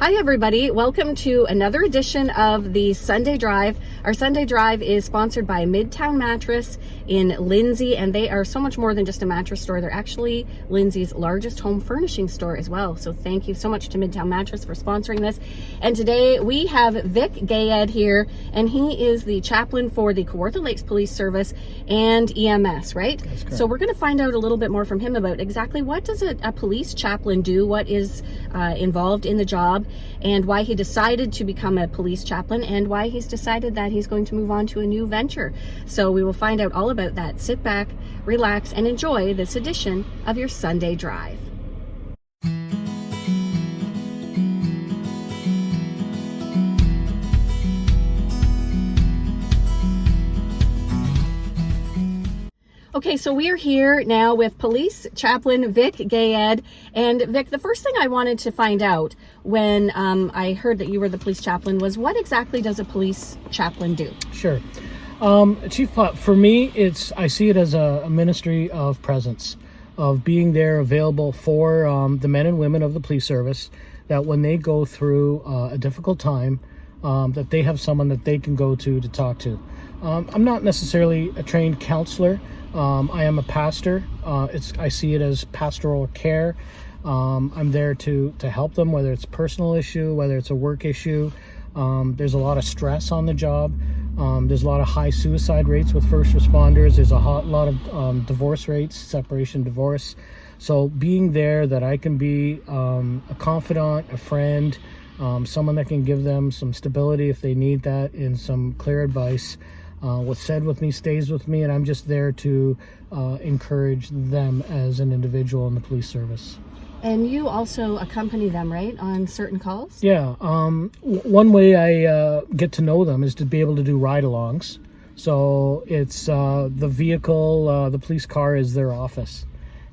Hi everybody, welcome to another edition of the Sunday Drive. Our Sunday Drive is sponsored by Midtown Mattress in Lindsay, and they are so much more than just a mattress store. They're actually Lindsay's largest home furnishing store as well. So thank you so much to Midtown Mattress for sponsoring this. And today we have Vic Gayed here, and he is the chaplain for the Kawartha Lakes Police Service and EMS, right? That's correct. So we're going to find out a little bit more from him about exactly what does a police chaplain do, what is involved in the job, and why he decided to become a police chaplain, and why he's decided that he's going to move on to a new venture. So we will find out all about that. Sit back, relax, and enjoy this edition of your Sunday Drive. Okay, so we are here now with Police Chaplain Vic Gayed. And Vic, the first thing I wanted to find out when I heard that you were the police chaplain was, what exactly does a police chaplain do? Sure. Chief, for me, I see it as a ministry of presence, of being there available for the men and women of the police service, that when they go through a difficult time, that they have someone that they can go to talk to. I'm not necessarily a trained counselor. I am a pastor. I see it as pastoral care. I'm there to help them, whether it's a personal issue, whether it's a work issue. There's a lot of stress on the job. There's a lot of high suicide rates with first responders. There's a lot of divorce rates, separation, divorce. So being there, that I can be a confidant, a friend, someone that can give them some stability if they need that, and some clear advice. What's said with me stays with me, and I'm just there to encourage them as an individual in the police service. And you also accompany them, right, on certain calls? Yeah. One way I get to know them is to be able to do ride-alongs. So it's the vehicle, the police car is their office.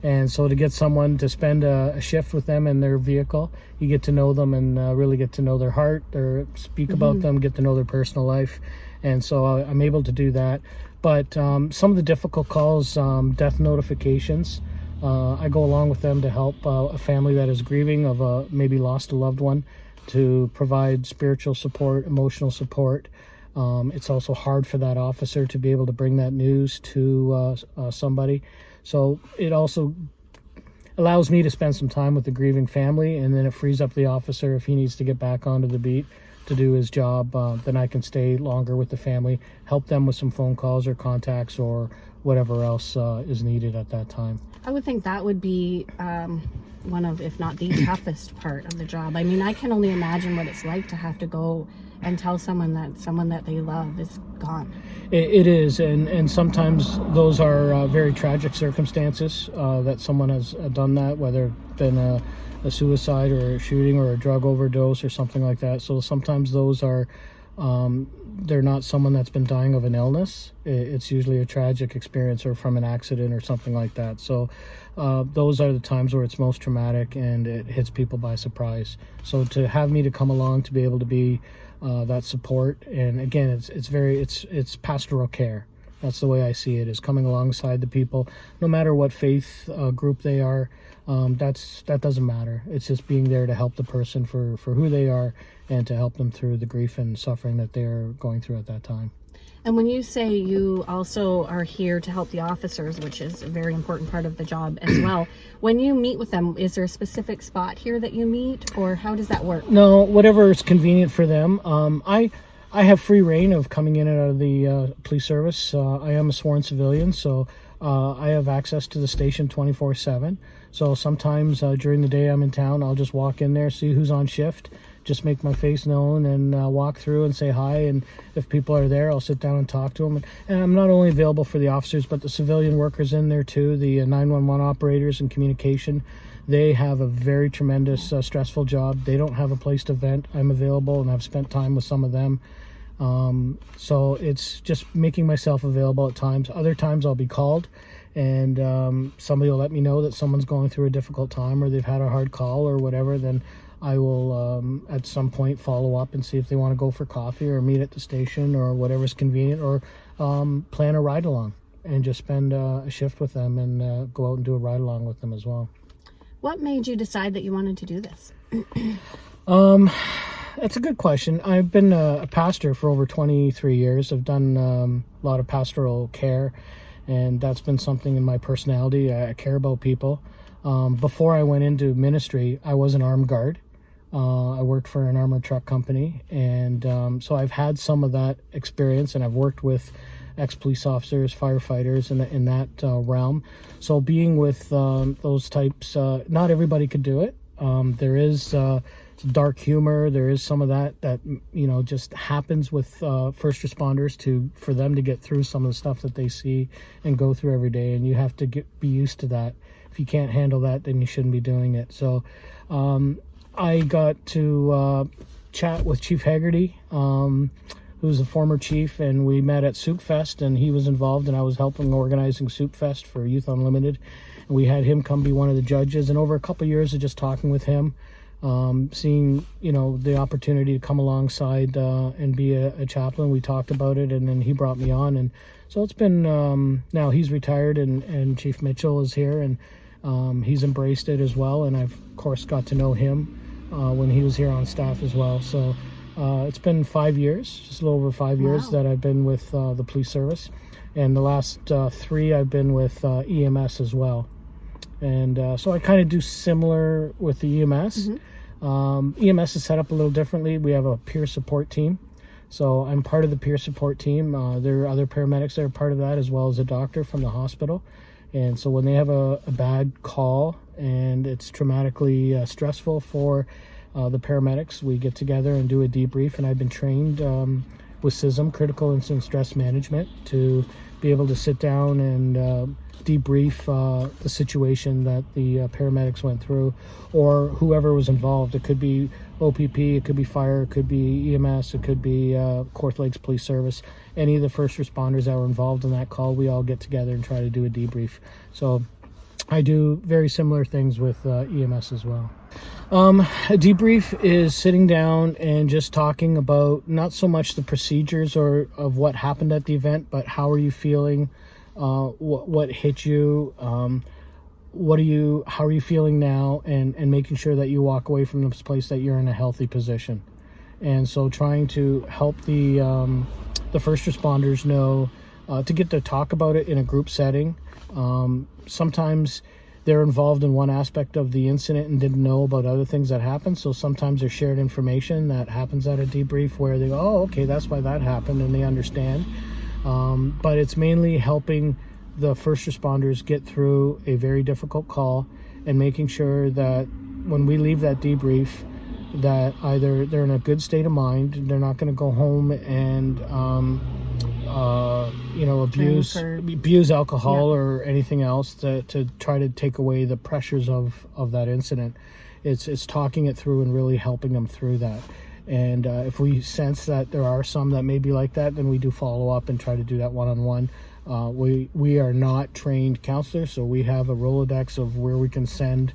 And so to get someone to spend a shift with them in their vehicle, you get to know them and really get to know their heart, or speak about them, get to know their personal life. And so I'm able to do that. But some of the difficult calls, death notifications, I go along with them to help a family that is grieving of maybe lost a loved one, to provide spiritual support, emotional support. It's also hard for that officer to be able to bring that news to somebody. So it also allows me to spend some time with the grieving family, and then it frees up the officer if he needs to get back onto the beat to do his job. Then I can stay longer with the family, help them with some phone calls or contacts or whatever else is needed at that time. I would think that would be one of, if not the toughest part of the job. I mean, I can only imagine what it's like to have to go and tell someone that they love is gone. It is, and sometimes those are very tragic circumstances that someone has done that, whether it's been a suicide or a shooting or a drug overdose or something like that. So sometimes those are, they're not someone that's been dying of an illness. It's usually a tragic experience or from an accident or something like that. So those are the times where it's most traumatic and it hits people by surprise. So to have me to come along to be able to be that support, and again, it's pastoral care. That's the way I see it, is coming alongside the people, no matter what faith group they are. That doesn't matter. It's just being there to help the person for who they are, and to help them through the grief and suffering that they're going through at that time. And when you say you also are here to help the officers, which is a very important part of the job as well, when you meet with them, is there a specific spot here that you meet, or how does that work? No, whatever is convenient for them. I have free reign of coming in and out of the police service. I am a sworn civilian, so I have access to the station 24/7. So sometimes during the day I'm in town, I'll just walk in there, see who's on shift, just make my face known, and walk through and say hi. And if people are there, I'll sit down and talk to them. And I'm not only available for the officers, but the civilian workers in there too, the 911 operators and communication. They have a very tremendous, stressful job. They don't have a place to vent. I'm available, and I've spent time with some of them. So it's just making myself available at times. Other times I'll be called, and somebody will let me know that someone's going through a difficult time, or they've had a hard call or whatever. Then I will at some point follow up and see if they want to go for coffee or meet at the station or whatever's convenient, or plan a ride along and just spend a shift with them and go out and do a ride along with them as well. What made you decide that you wanted to do this? That's a good question. I've been a pastor for over 23 years. I've done a lot of pastoral care, and that's been something in my personality. I care about people. Before I went into ministry, I was an armed guard. I worked for an armored truck company, and so I've had some of that experience, and I've worked with ex-police officers, firefighters in that realm. So being with those types, not everybody could do it. There is dark humor. There is some of that just happens with first responders for them to get through some of the stuff that they see and go through every day, and you have to be used to that. If you can't handle that, then you shouldn't be doing it. So I got to chat with Chief Haggerty, who's a former chief, and we met at Soup Fest, and he was involved, and I was helping organizing Soup Fest for Youth Unlimited. And we had him come be one of the judges, and over a couple of years of just talking with him, seeing the opportunity to come alongside and be a chaplain, we talked about it, and then he brought me on, and so it's been now he's retired, and Chief Mitchell is here, and he's embraced it as well, and I've of course got to know him when he was here on staff as well. So it's been 5 years, just a little over 5 years. Wow. That I've been with the police service, and the last 3 I've been with EMS as well. And so I kind of do similar with the EMS. Mm-hmm. EMS is set up a little differently. We have a peer support team. So I'm part of the peer support team. There are other paramedics that are part of that, as well as a doctor from the hospital. And so when they have a bad call and it's traumatically stressful for the paramedics, we get together and do a debrief. And I've been trained with CISM, Critical Incident Stress Management, to be able to sit down and debrief the situation that the paramedics went through, or whoever was involved. It could be OPP, it could be fire, it could be EMS, it could be Court Lakes Police Service. Any of the first responders that were involved in that call, we all get together and try to do a debrief. So I do very similar things with EMS as well. A debrief is sitting down and just talking about not so much the procedures or of what happened at the event, but how are you feeling, what hit you, how are you feeling now, and making sure that you walk away from this place that you're in a healthy position. And so trying to help the first responders know to get to talk about it in a group setting. Sometimes they're involved in one aspect of the incident and didn't know about other things that happened. So sometimes there's shared information that happens at a debrief where they go, oh, okay, that's why that happened, and they understand. But it's mainly helping the first responders get through a very difficult call and making sure that when we leave that debrief, that either they're in a good state of mind, they're not going to go home and abuse alcohol or anything else to try to take away the pressures of that incident. It's talking it through and really helping them through that. And if we sense that there are some that may be like that, then we do follow up and try to do that one-on-one. We are not trained counselors, so we have a Rolodex of where we can send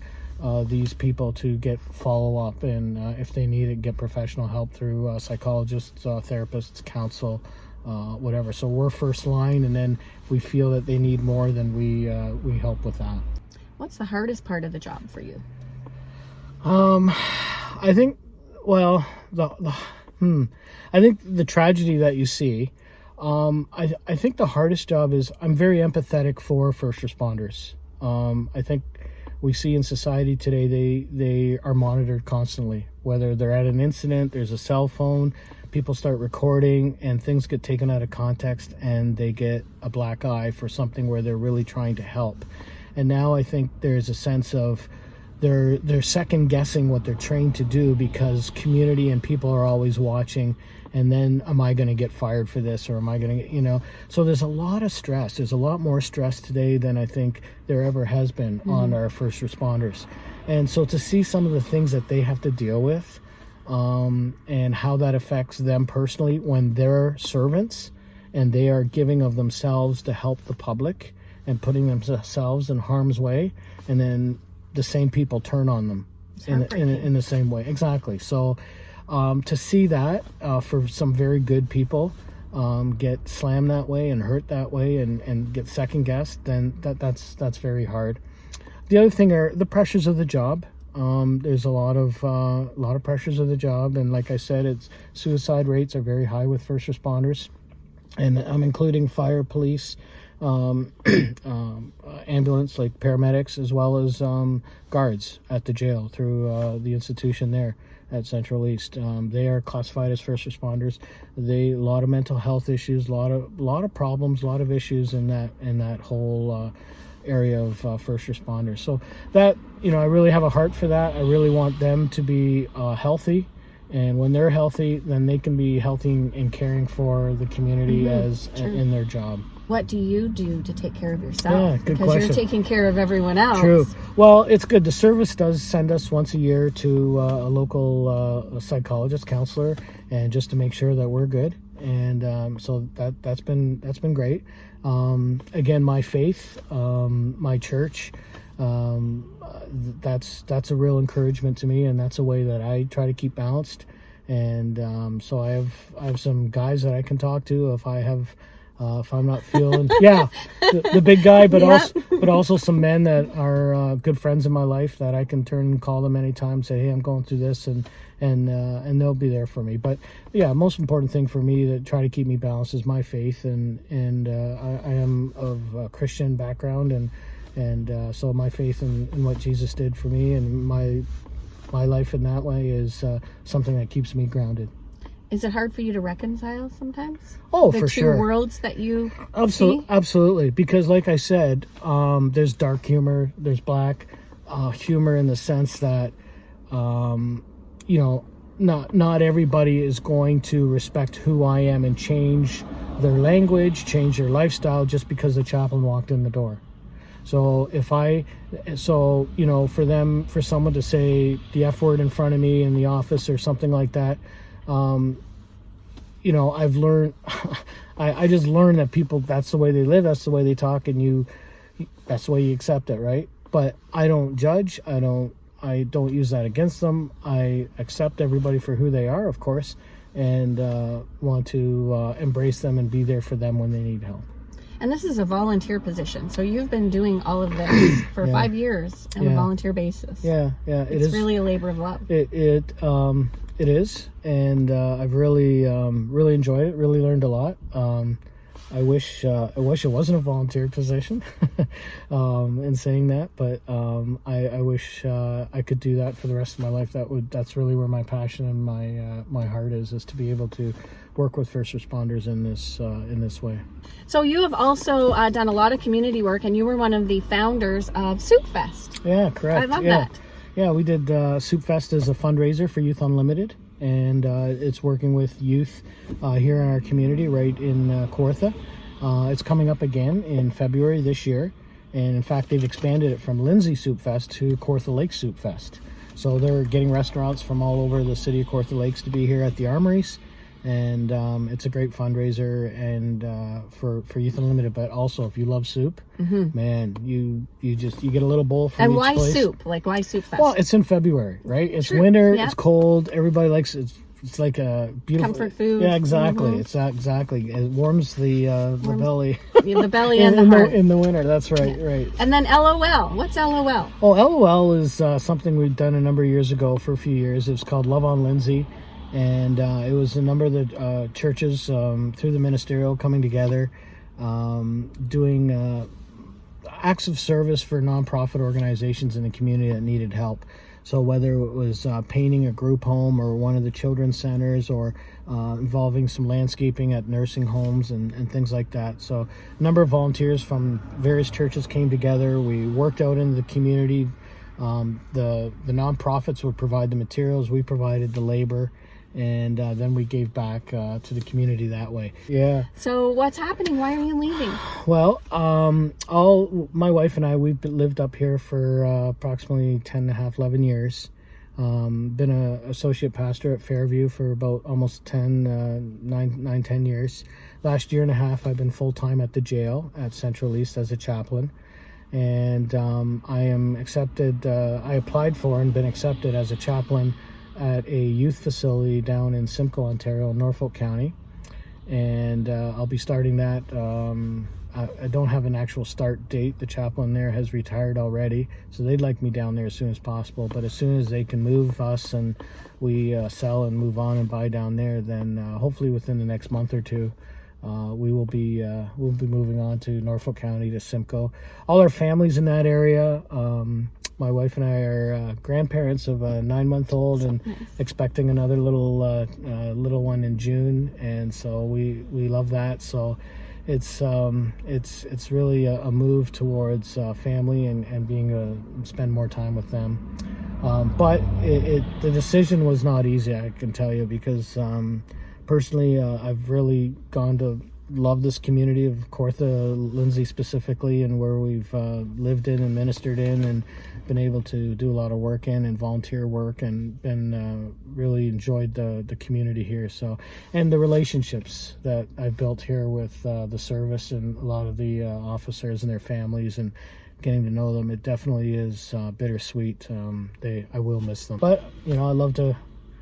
these people to get follow-up, and if they need it, get professional help through psychologists, therapists, counsel, whatever. So we're first line, and then if we feel that they need more, then we help with that. What's the hardest part of the job for you? I think, well, I think the tragedy that you see, I think the hardest job is I'm very empathetic for first responders. I think we see in society today, they are monitored constantly. Whether they're at an incident, there's a cell phone, people start recording, and things get taken out of context, and they get a black eye for something where they're really trying to help. And now I think there's a sense of they're second guessing what they're trained to do, because community and people are always watching, and then am I going to get fired for this, or am I going to, so there's a lot of stress. There's a lot more stress today than I think there ever has been on our first responders. And so to see some of the things that they have to deal with, and how that affects them personally when they're servants and they are giving of themselves to help the public and putting themselves in harm's way, and then the same people turn on them in the same way. Exactly. So to see that for some very good people get slammed that way and hurt that way and get second guessed, then that's very hard. The other thing are the pressures of the job. There's a lot of pressures of the job, and like I said, suicide rates are very high with first responders, and I'm including fire, police, ambulance, like paramedics, as well as guards at the jail through the institution there at Central East. They are classified as first responders. A lot of mental health issues, a lot of problems, a lot of issues in that whole area of first responders. So that, I really have a heart for that. I really want them to be healthy, and when they're healthy, then they can be healthy and caring for the community in their job. What do you do to take care of yourself? Yeah, good because question. You're taking care of everyone else. True. Well, it's good. The service does send us once a year to a local psychologist, counselor, and just to make sure that we're good. And so that's been great. Again, my faith, my church, that's a real encouragement to me, and that's a way that I try to keep balanced. And so I have some guys that I can talk to if I'm not feeling the big guy, but also some men that are good friends in my life that I can turn and call them anytime, say, hey, I'm going through this, and they'll be there for me. But most important thing for me to try to keep me balanced is my faith, and I am of a Christian background, and so my faith in what Jesus did for me, and my life in that way is something that keeps me grounded. Is it hard for you to reconcile sometimes? Oh, for sure. The two worlds that you see? Absolutely. Because like I said, there's dark humor, there's black humor in the sense that, not everybody is going to respect who I am and change their language, change their lifestyle just because the chaplain walked in the door. So for someone to say the F word in front of me in the office or something like that, I've learned, I just learned that people, that's the way they live, that's the way they talk, and that's the way you accept it, right? But I don't judge, I don't use that against them. I accept everybody for who they are, of course, and want to embrace them and be there for them when they need help. And this is a volunteer position, so you've been doing all of this for 5 years on a volunteer basis. It's really a labor of love. It is, and I've really enjoyed it. Really learned a lot. I wish it wasn't a volunteer position, in saying that, but I wish I could do that for the rest of my life. That's really where my passion and my heart is to be able to work with first responders in this way. So you have also done a lot of community work, and you were one of the founders of Soup Fest. Yeah, correct. I love that. Yeah, we did Soup Fest as a fundraiser for Youth Unlimited, and it's working with youth here in our community right in Kawartha. It's coming up again in February this year, and in fact they've expanded it from Lindsay Soup Fest to Kawartha Lake Soup Fest. So they're getting restaurants from all over the city of Kawartha Lakes to be here at the Armories, and it's a great fundraiser and for Youth Unlimited. But also, if you love soup, man, you get a little bowl from each place. And why soup? Like, why Soup Fest? Well, it's in February, right? It's winter. It's cold. Everybody likes it. It's like a beautiful comfort food. Yeah, exactly. It's exactly. It warms the belly. The belly and the heart in the winter. That's right, right. And then LOL. What's LOL? Oh, LOL is something we've done a number of years ago for a few years. It was called Love on Lindsay, and it was a number of the churches through the ministerial coming together, doing acts of service for nonprofit organizations in the community that needed help. So whether it was painting a group home or one of the children's centers, or involving some landscaping at nursing homes and things like that. So a number of volunteers from various churches came together. We worked out in the community. The nonprofits would provide the materials. We provided the labor. And then we gave back to the community that way. Yeah. So what's happening? Why are you leaving? Well, my wife and I, we've lived up here for approximately 11 years. Been an associate pastor at Fairview for about almost 10 years. Last year and a half, I've been full-time at the jail at Central East as a chaplain. And I am accepted, I applied for and been accepted as a chaplain at a youth facility down in Simcoe, Ontario, Norfolk County. and I'll be starting that. I don't have an actual start date. The chaplain there has retired already, so they'd like me down there as soon as possible. But as soon as they can move us and we sell and move on and buy down there, then hopefully within the next month or two, we'll be moving on to Norfolk County, to Simcoe. All our families in that area. My wife and I are grandparents of a 9-month-old and expecting another little one in June, and so we love that. So it's really a move towards family and being spend more time with them. But the decision was not easy, I can tell you, because personally, I've really gone to love this community of Kawartha, Lindsay specifically, and where we've lived in and ministered in and been able to do a lot of work in and volunteer work, and been really enjoyed the community here. So, and the relationships that I've built here with the service and a lot of the officers and their families, and getting to know them, it definitely is bittersweet. I will miss them, but I love to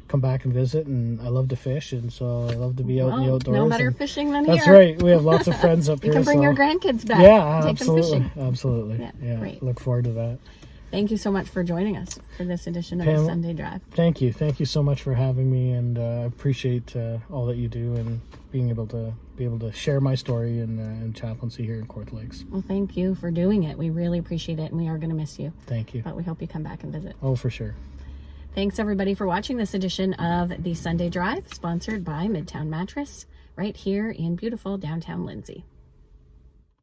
come back and visit, and I love to fish, and so I love to be out in the outdoors. No better fishing than here. That's right. We have lots of friends up here. You can bring your grandkids back. Yeah, Take absolutely. them fishing. Absolutely. Yeah. Great. Look forward to that. Thank you so much for joining us for this edition of Pam, the Sunday Drive. Thank you. Thank you so much for having me, and I appreciate all that you do, and being able to share my story and chaplaincy here in Kawartha Lakes. Well, thank you for doing it. We really appreciate it, and we are going to miss you. Thank you. But we hope you come back and visit. Oh, for sure. Thanks, everybody, for watching this edition of the Sunday Drive, sponsored by Midtown Mattress, right here in beautiful downtown Lindsay.